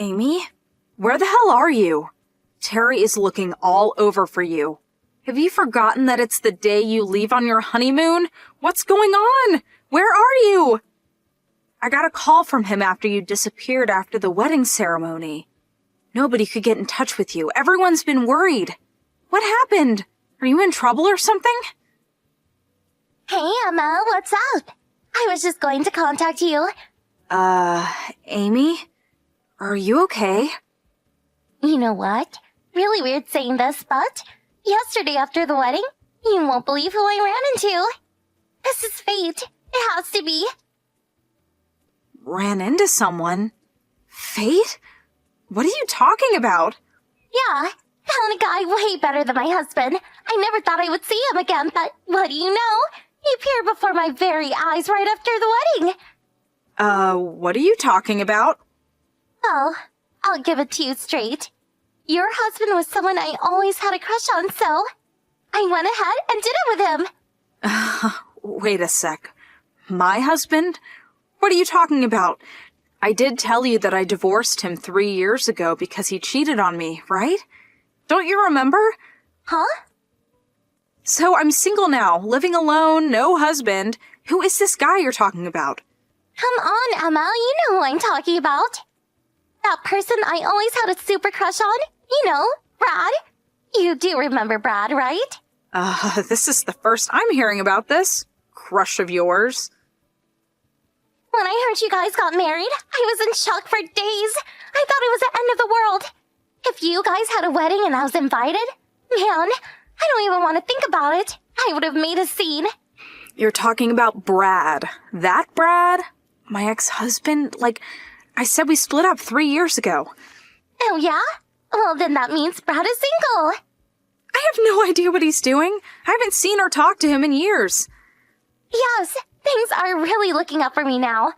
Amy? Where the hell are you? Terry is looking all over for you. Have you forgotten that it's the day you leave on your honeymoon? What's going on? Where are you? I got a call from him after you disappeared after the wedding ceremony. Nobody could get in touch with you. Everyone's been worried. What happened? Are you in trouble or something? Hey, Emma, what's up? I was just going to contact you. Amy? Are you okay? You know what? Really weird saying this, but yesterday after the wedding, you won't believe who I ran into. This is fate. It has to be. Ran into someone? Fate? What are you talking about? Yeah, found a guy way better than my husband. I never thought I would see him again, but what do you know? He appeared before my very eyes right after the wedding. What are you talking about? Well, I'll give it to you straight. Your husband was someone I always had a crush on, so I went ahead and did it with him. Wait a sec. My husband? What are you talking about? I did tell you that I divorced him 3 years ago because he cheated on me, right? Don't you remember? Huh? So I'm single now, living alone, no husband. Who is this guy you're talking about? Come on, Emma, you know who I'm talking about. That person I always had a super crush on. You know, Brad. You do remember Brad, right? This is the first I'm hearing about this. Crush of yours. When I heard you guys got married, I was in shock for days. I thought it was the end of the world. If you guys had a wedding and I was invited, man, I don't even want to think about it. I would have made a scene. You're talking about Brad. That Brad? My ex-husband? Like, I said we split up 3 years ago. Oh, yeah? Well, then that means Brad is single. I have no idea what he's doing. I haven't seen or talked to him in years. Yes, things are really looking up for me now.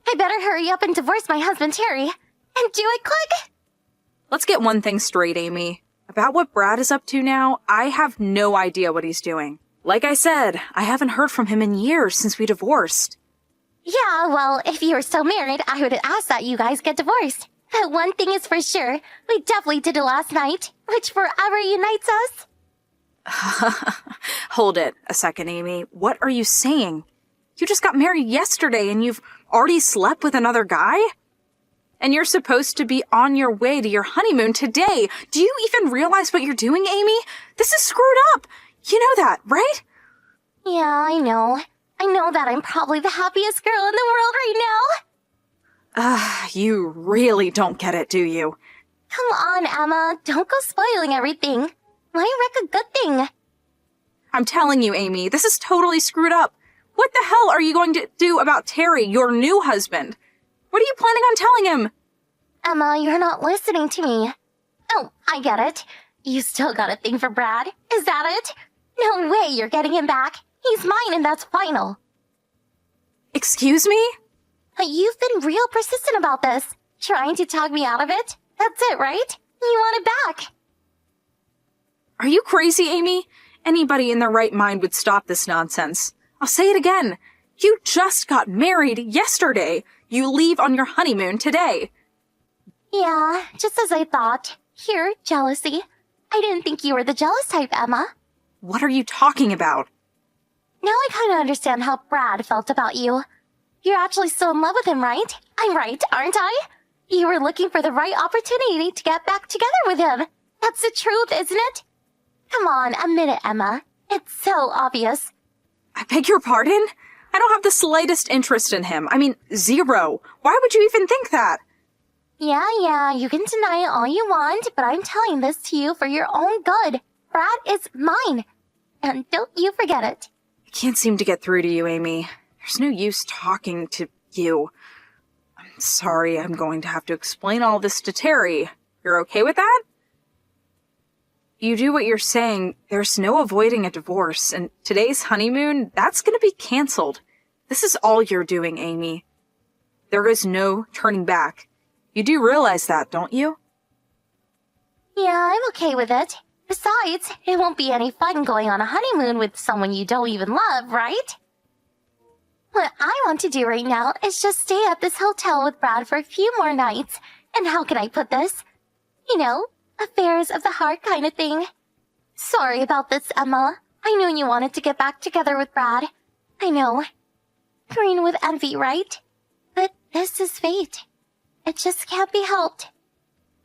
I better hurry up and divorce my husband, Terry. And do it quick. Let's get one thing straight, Amy. About what Brad is up to now, I have no idea what he's doing. Like I said, I haven't heard from him in years since we divorced. Yeah, well, if you were still married, I would ask that you guys get divorced. But one thing is for sure, we definitely did it last night, which forever unites us. Hold it a second, Amy. What are you saying? You just got married yesterday and you've already slept with another guy? And you're supposed to be on your way to your honeymoon today. Do you even realize what you're doing, Amy? This is screwed up. You know that, right? Yeah, I know. I know that I'm probably the happiest girl in the world right now. You really don't get it, do you? Come on, Emma. Don't go spoiling everything. Why wreck a good thing? I'm telling you, Amy, this is totally screwed up. What the hell are you going to do about Terry, your new husband? What are you planning on telling him? Emma, you're not listening to me. Oh, I get it. You still got a thing for Brad. Is that it? No way you're getting him back. He's mine and that's final. Excuse me? You've been real persistent about this. Trying to talk me out of it. That's it, right? You want it back. Are you crazy, Amy? Anybody in their right mind would stop this nonsense. I'll say it again. You just got married yesterday. You leave on your honeymoon today. Yeah, just as I thought. Here, jealousy. I didn't think you were the jealous type, Emma. What are you talking about? Now I kind of understand how Brad felt about you. You're actually still in love with him, right? I'm right, aren't I? You were looking for the right opportunity to get back together with him. That's the truth, isn't it? Come on, admit it, Emma. It's so obvious. I beg your pardon? I don't have the slightest interest in him. I mean, zero. Why would you even think that? Yeah, you can deny it all you want, but I'm telling this to you for your own good. Brad is mine. And don't you forget it. I can't seem to get through to you, Amy. There's no use talking to you. I'm sorry, I'm going to have to explain all this to Terry. You're okay with that? You do what you're saying, there's no avoiding a divorce, and today's honeymoon, that's gonna be canceled. This is all you're doing, Amy. There is no turning back. You do realize that, don't you? Yeah, I'm okay with it. Besides, it won't be any fun going on a honeymoon with someone you don't even love, right? What I want to do right now is just stay at this hotel with Brad for a few more nights, And how can I put this? You know, affairs of the heart kind of thing. Sorry about this, Emma. I knew you wanted to get back together with Brad. I know. Green with envy, right? But this is fate. It just can't be helped.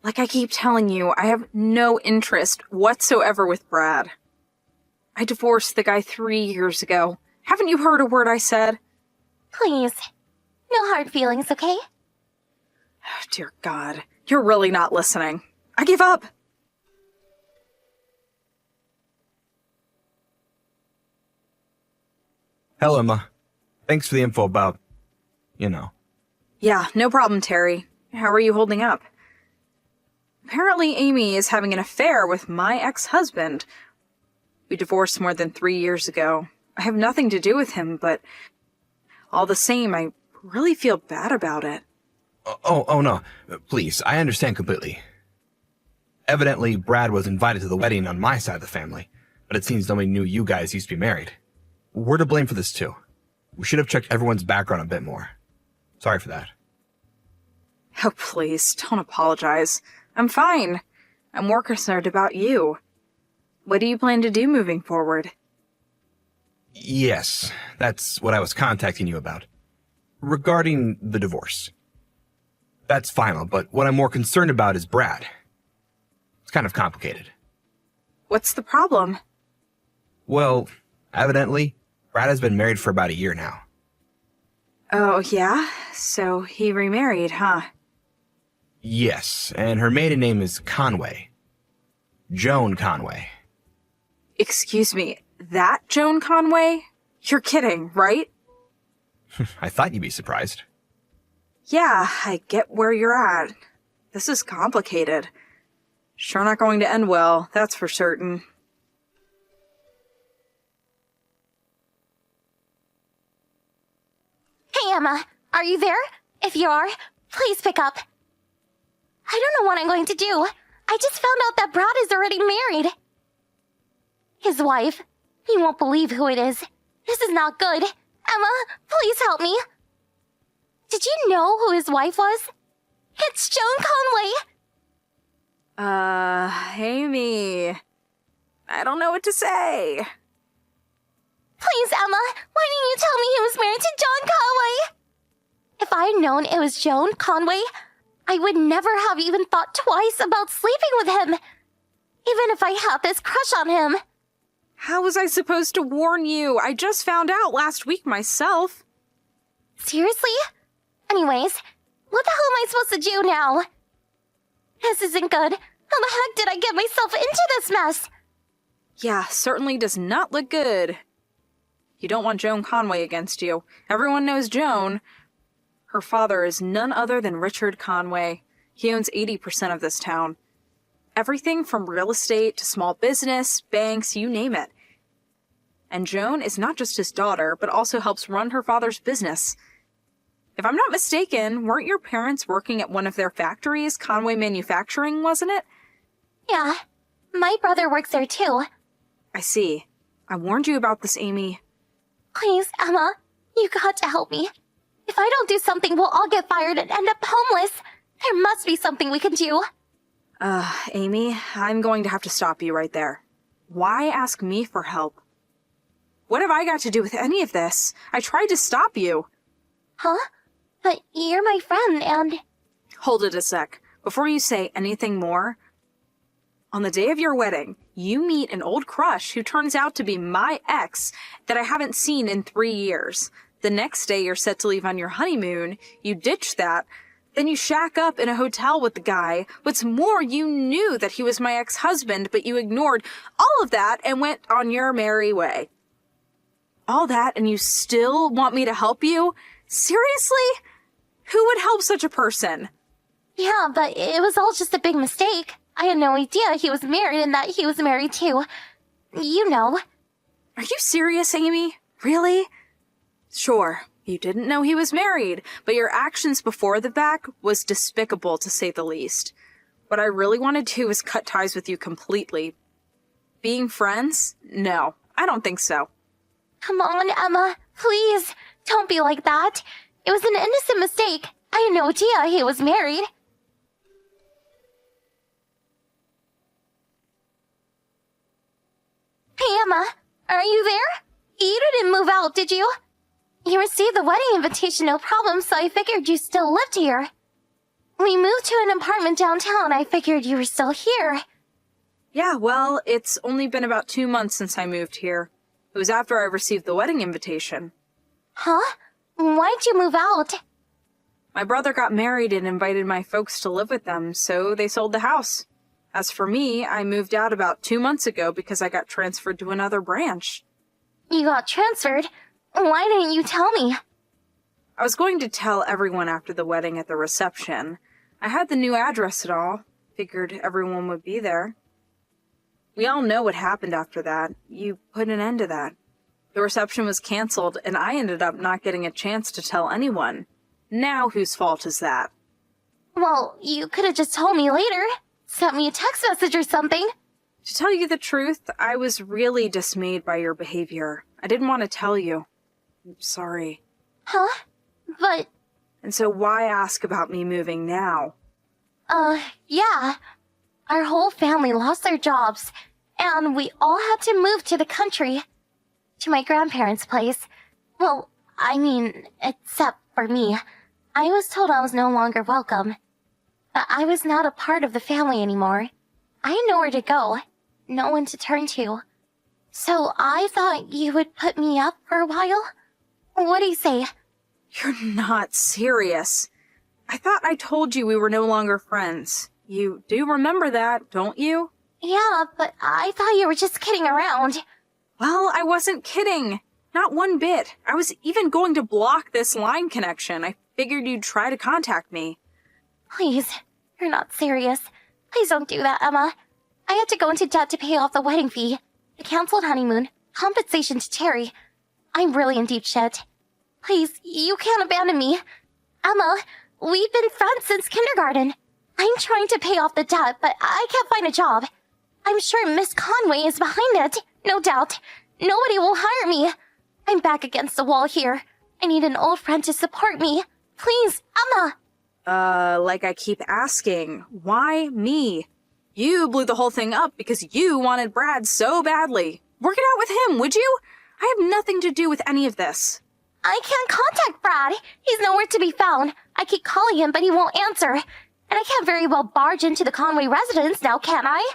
Like I keep telling you, I have no interest whatsoever with Brad. I divorced the guy 3 years ago. Haven't you heard a word I said? Please. No hard feelings, okay? Oh, dear God. You're really not listening. I give up. Hell, Emma. Thanks for the info about, Yeah, no problem, Terry. How are you holding up? Apparently Amy is having an affair with my ex-husband. We divorced more than 3 years ago. I have nothing to do with him, but all the same, I really feel bad about it. Oh, no. Please, I understand completely. Evidently, Brad was invited to the wedding on my side of the family, but it seems nobody knew you guys used to be married. We're to blame for this, too. We should have checked everyone's background a bit more. Sorry for that. Oh, please, don't apologize. I'm fine. I'm more concerned about you. What do you plan to do moving forward? Yes, that's what I was contacting you about. Regarding the divorce. That's final, but what I'm more concerned about is Brad. It's kind of complicated. What's the problem? Well, evidently, Brad has been married for about a year now. Oh, yeah? So he remarried, huh? Yes, and her maiden name is Conway. Joan Conway. Excuse me, that Joan Conway? You're kidding, right? I thought you'd be surprised. Yeah, I get where you're at. This is complicated. Sure not going to end well, that's for certain. Hey, Emma. Are you there? If you are, please pick up. I don't know what I'm going to do. I just found out that Brad is already married. His wife. You won't believe who it is. This is not good. Emma, please help me. Did you know who his wife was? It's Joan Conway. Amy. I don't know what to say. Please, Emma, why didn't you tell me he was married to John Conway? If I had known it was Joan Conway, I would never have even thought twice about sleeping with him. Even if I had this crush on him. How was I supposed to warn you? I just found out last week myself. Seriously? Anyways, what the hell am I supposed to do now? This isn't good. How the heck did I get myself into this mess? Yeah, certainly does not look good. You don't want Joan Conway against you. Everyone knows Joan. Her father is none other than Richard Conway. He owns 80% of this town. Everything from real estate to small business, banks, you name it. And Joan is not just his daughter, but also helps run her father's business. If I'm not mistaken, weren't your parents working at one of their factories, Conway Manufacturing, wasn't it? Yeah, my brother works there too. I see. I warned you about this, Amy. Please, Emma, you got to help me. If I don't do something, we'll all get fired and end up homeless. There must be something we can do. Amy, I'm going to have to stop you right there. Why ask me for help? What have I got to do with any of this? I tried to stop you. Huh? But you're my friend, and... Hold it a sec. Before you say anything more, on the day of your wedding, you meet an old crush who turns out to be my ex that I haven't seen in 3 years. The next day you're set to leave on your honeymoon, you ditch that, then you shack up in a hotel with the guy. What's more, you knew that he was my ex-husband, but you ignored all of that and went on your merry way. All that, and you still want me to help you? Seriously? Who would help such a person? Yeah, but it was all just a big mistake. I had no idea he was married and that he was married too. You know. Are you serious, Amy? Really? Sure, you didn't know he was married, but your actions before the fact was despicable, to say the least. What I really want to do is cut ties with you completely. Being friends? No, I don't think so. Come on, Emma. Please, don't be like that. It was an innocent mistake. I had no idea he was married. Emma, are you there? You didn't move out, did you? You received the wedding invitation no problem, so I figured you still lived here. We moved to an apartment downtown. I figured you were still here. Yeah, well, it's only been about 2 months since I moved here. It was after I received the wedding invitation. Huh? Why'd you move out? My brother got married and invited my folks to live with them, so they sold the house. As for me, I moved out about 2 months ago because I got transferred to another branch. You got transferred? Why didn't you tell me? I was going to tell everyone after the wedding at the reception. I had the new address and all. Figured everyone would be there. We all know what happened after that. You put an end to that. The reception was canceled, and I ended up not getting a chance to tell anyone. Now whose fault is that? Well, you could have just told me later. Sent me a text message or something. To tell you the truth, I was really dismayed by your behavior. I didn't want to tell you. I'm sorry. Huh? But... And so why ask about me moving now? Yeah. Our whole family lost their jobs, and we all had to move to the country. To my grandparents' place. Well, I mean, except for me. I was told I was no longer welcome. I was not a part of the family anymore. I had nowhere to go. No one to turn to. So I thought you would put me up for a while? What do you say? You're not serious. I thought I told you we were no longer friends. You do remember that, don't you? Yeah, but I thought you were just kidding around. Well, I wasn't kidding. Not one bit. I was even going to block this line connection. I figured you'd try to contact me. Please, you're not serious. Please don't do that, Emma. I had to go into debt to pay off the wedding fee, the canceled honeymoon, compensation to Terry. I'm really in deep shit. Please, you can't abandon me. Emma, we've been friends since kindergarten. I'm trying to pay off the debt, but I can't find a job. I'm sure Miss Conway is behind it. No doubt. Nobody will hire me. I'm back against the wall here. I need an old friend to support me. Please, Emma. Like I keep asking, why me? You blew the whole thing up because you wanted Brad so badly. Work it out with him, would you? I have nothing to do with any of this. I can't contact Brad. He's nowhere to be found. I keep calling him, but he won't answer. And I can't very well barge into the Conway residence now, can I?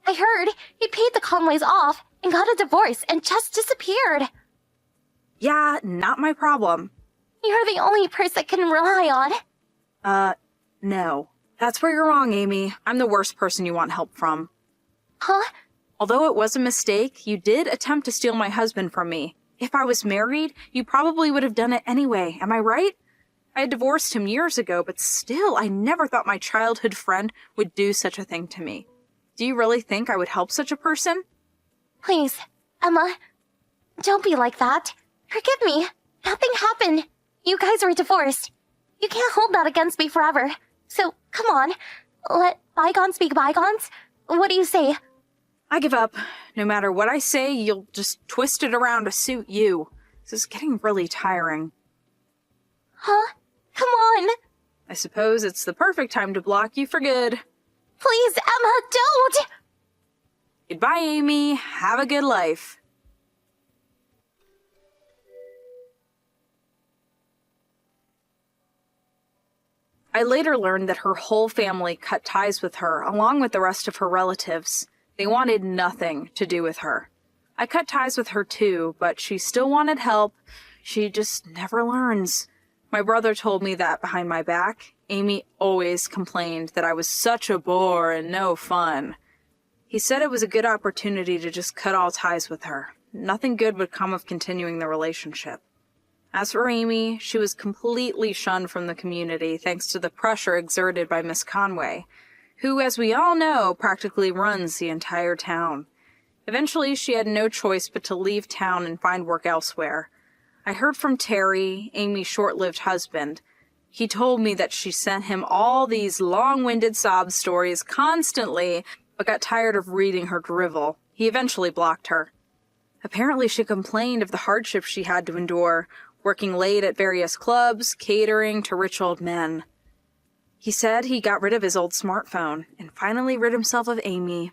I heard he paid the Conways off and got a divorce and just disappeared. Yeah, not my problem. You're the only person I can rely on. No. That's where you're wrong, Amy. I'm the worst person you want help from. Huh? Although it was a mistake, you did attempt to steal my husband from me. If I was married, you probably would have done it anyway, am I right? I had divorced him years ago, but still, I never thought my childhood friend would do such a thing to me. Do you really think I would help such a person? Please, Emma, don't be like that. Forgive me. Nothing happened. You guys were divorced. You can't hold that against me forever. So, come on. Let bygones be bygones. What do you say? I give up. No matter what I say, you'll just twist it around to suit you. This is getting really tiring. Huh? Come on. I suppose it's the perfect time to block you for good. Please, Emma, don't! Goodbye, Amy. Have a good life. I later learned that her whole family cut ties with her, along with the rest of her relatives. They wanted nothing to do with her. I cut ties with her too, but she still wanted help. She just never learns. My brother told me that behind my back, Amy always complained that I was such a bore and no fun. He said it was a good opportunity to just cut all ties with her. Nothing good would come of continuing the relationship. As for Amy, she was completely shunned from the community thanks to the pressure exerted by Miss Conway, who, as we all know, practically runs the entire town. Eventually, she had no choice but to leave town and find work elsewhere. I heard from Terry, Amy's short-lived husband. He told me that she sent him all these long-winded sob stories constantly, but got tired of reading her drivel. He eventually blocked her. Apparently, she complained of the hardships she had to endure, working late at various clubs, catering to rich old men. He said he got rid of his old smartphone and finally rid himself of Amy.